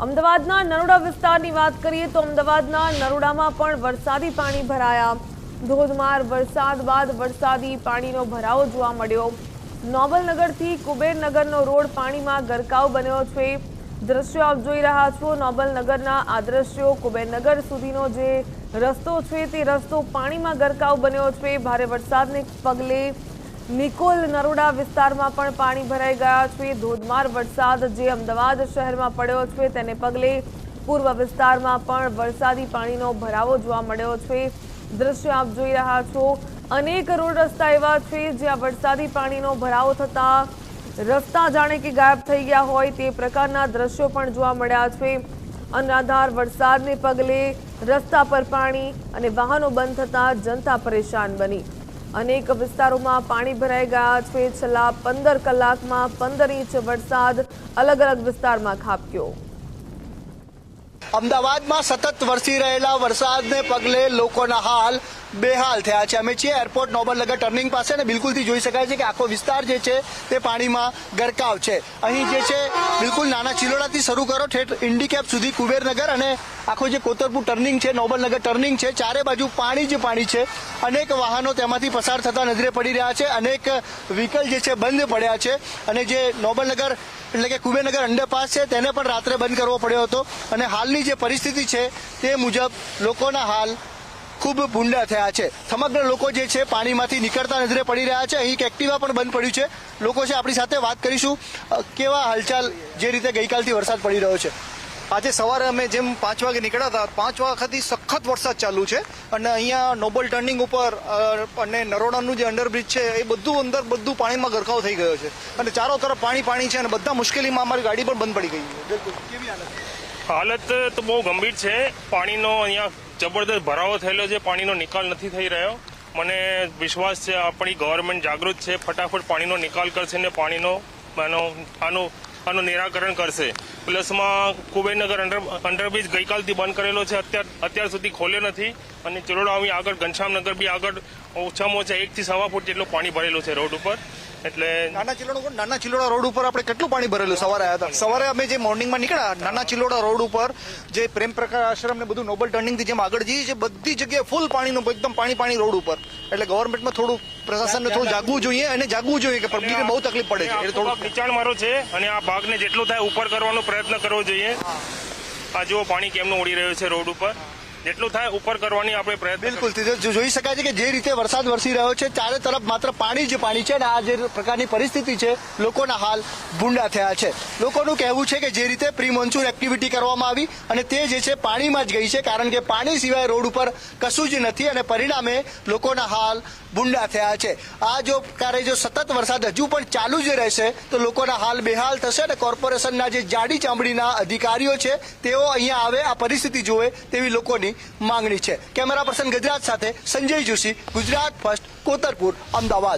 અમદાવાદના નરોડા વિસ્તારની વાત કરીએ તો અમદાવાદના નરોડામાં પણ વરસાદી પાણી ભરાયા। ધોધમાર વરસાદ બાદ વરસાદી પાણીનો ભરાવો જોવા મળ્યો। નોબલનગરથી કુબેરનગરનો રોડ પાણીમાં ગરકાવ બન્યો છે। દ્રશ્યો આપ જોઈ રહ્યા છો। નોબલનગરના આ દ્રશ્યો કુબેરનગર સુધીનો જે રસ્તો છે તે રસ્તો પાણીમાં ગરકાવ બન્યો છે। ભારે વરસાદને પગલે નિકોલ નરોડા વિસ્તારમાં પણ પાણી ભરાઈ ગયા છે। ધોધમાર વરસાદ જે અમદાવાદ શહેરમાં પડ્યો છે તેને પગલે પૂર્વ વિસ્તારમાં પણ વરસાદી પાણીનો ભરાવો જોવા મળ્યો છે। દ્રશ્ય આપ જોઈ રહ્યા છો। અનેક રોડ રસ્તા એવા છે જ્યાં વરસાદી પાણીનો ભરાવો થતા રસ્તા જાણે કે ગાયબ થઈ ગયા હોય તે પ્રકારના દ્રશ્યો પણ જોવા મળ્યા છે। અનરાધાર વરસાદને પગલે રસ્તા પર પાણી અને વાહનો બંધ થતા જનતા પરેશાન બની। અનેક વિસ્તારોમાં પાણી ભરાઈ ગયા છે। છેલ્લા 15 કલાકમાં 15 ઇંચ વરસાદ અલગ અલગ વિસ્તારમાં ખાબક્યો। અમદાવાદમાં સતત વરસી રહેલા વરસાદને પગલે લોકોના હાલ બેહાલ થયા છે। અમે છીએ એરપોર્ટ નોબલનગર ટર્નિંગ પાસે અને બિલકુલથી જોઈ શકાય છે કે આખો વિસ્તાર જે છે તે પાણીમાં ગરકાવ છે। અહીં જે છે બિલકુલ નાના ચિલોડાથી શરૂ કરો ઠેઠ ઇન્ડિકેપ સુધી કુબેરનગર અને આખો જે કોતરપુર ટર્નિંગ છે નોબલનગર ટર્નિંગ છે ચારે બાજુ પાણી જ પાણી છે। અનેક વાહનો તેમાંથી પસાર થતા નજરે પડી રહ્યા છે। અનેક વ્હીકલ જે છે બંધ પડ્યા છે અને જે નોબલનગર એટલે કે કુબેરનગર અંડરપાસ છે તેને પણ રાત્રે બંધ કરવો પડ્યો હતો અને હાલની જે પરિસ્થિતિ છે તે મુજબ લોકોના હાલ ખૂબ ભૂંડા થયા છે। સમગ્ર લોકો જે છે પાણીમાંથી નીકળતા નજરે પડી રહ્યા છે। અહીં એક એક્ટિવા પણ બંધ પડ્યું છે। લોકો છે આપણી સાથે વાત કરીશું કેવા હાલચાલ જે રીતે ગઈકાલથી વરસાદ પડી રહ્યો છે। આજે સવારે અમે જેમ 5 વાગે નીકળ્યા હતા 5 વાગ્યાથી સખત વરસાદ ચાલુ છે અને અહીંયા નોબલ ટર્નિંગ ઉપર અને નરોડાનું જે અંડરબ્રિજ છે એ બધું પાણીમાં ગરકાવ થઈ ગયો છે અને ચારો તરફ પાણી છે અને બધા મુશ્કેલીમાં અમારી ગાડી પણ બંધ પડી ગઈ છે। બિલકુલ કેવી હાલત તો બહુ ગંભીર છે। પાણીનો અહીંયા જબરદસ્ત ભરાવો થયેલો છે। પાણીનો નિકાલ નથી થઈ રહ્યો। મને વિશ્વાસ છે આપણી ગવર્મેન્ટ જાગૃત છે, ફટાફટ પાણીનો નિકાલ કરશે ને આનું નિરાકરણ કરશે। પ્લસમાં કુબેરનગર અંડરબ્રિજ ગઈકાલથી બંધ કરેલો છે, અત્યાર સુધી ખોલ્યો નથી અને ચિલોડા આવી આગળ ઘનશ્યામનગર બી આગળ ઓછામાં ઓછા 1 થી 1.25 ફૂટ જેટલું પાણી ભરેલું છે રોડ ઉપર। એટલે નાના ચિલોડા રોડ ઉપર આપણે કેટલું પાણી ભરેલું સવારે આવ્યા હતા? સવારે અમે જે મોર્નિંગમાં નીકળ્યા નાના ચિલોડા રોડ ઉપર જે પ્રેમ પ્રકાશ આશ્રમ ને બધું નોબલ ટર્નિંગ થી જેમ આગળ જઈએ છે બધી જગ્યાએ ફૂલ પાણીનું એકદમ પાણી રોડ ઉપર। એટલે ગવર્મેન્ટમાં થોડું પ્રશાસનને થોડું જાગવું જોઈએ અને જાગવું જોઈએ કે પબ્લિકને બહુ તકલીફ પડે છે એટલે થોડું નીચાણ મારો છે અને આ ભાગને જેટલું થાય ઉપર કરવાનો પ્રયત્ન કરવો જોઈએ। આ જુઓ પાણી કેમનું ઉડી રહ્યું છે રોડ ઉપર, જેટલું થાય ઉપર કરવાની આપણે પ્રયત્ન। બિલકુલ જોઈ શકાય છે કે જે રીતે વરસાદ વરસી રહ્યો છે ચારે તરફ માત્ર પાણી જ પાણી છે અને આ જે પ્રકારની પરિસ્થિતિ છે લોકોના હાલ ભૂંડા થયા છે। લોકોનું કહેવું છે કે જે રીતે પ્રી મોન્સૂન એક્ટિવિટી કરવામાં આવી અને તે જે છે પાણીમાં જ ગઈ છે કારણ કે પાણી સિવાય રોડ ઉપર કશું જ નથી અને પરિણામે લોકોના હાલ ભૂંડા થયા છે। આ જો સતત વરસાદ હજુ પણ ચાલુ જ રહેશે તો લોકોના હાલ બેહાલ થશે અને કોર્પોરેશનના જે જાડી ચામડીના અધિકારીઓ છે તેઓ અહીંયા આવે આ પરિસ્થિતિ જોવે તેવી લોકોની માંગણી છે। કેમેરા પર્સન ગજરાત સાથે સંજય જોશી, ગુજરાત ફર્સ્ટ, કોતરપુર, અમદાવાદ।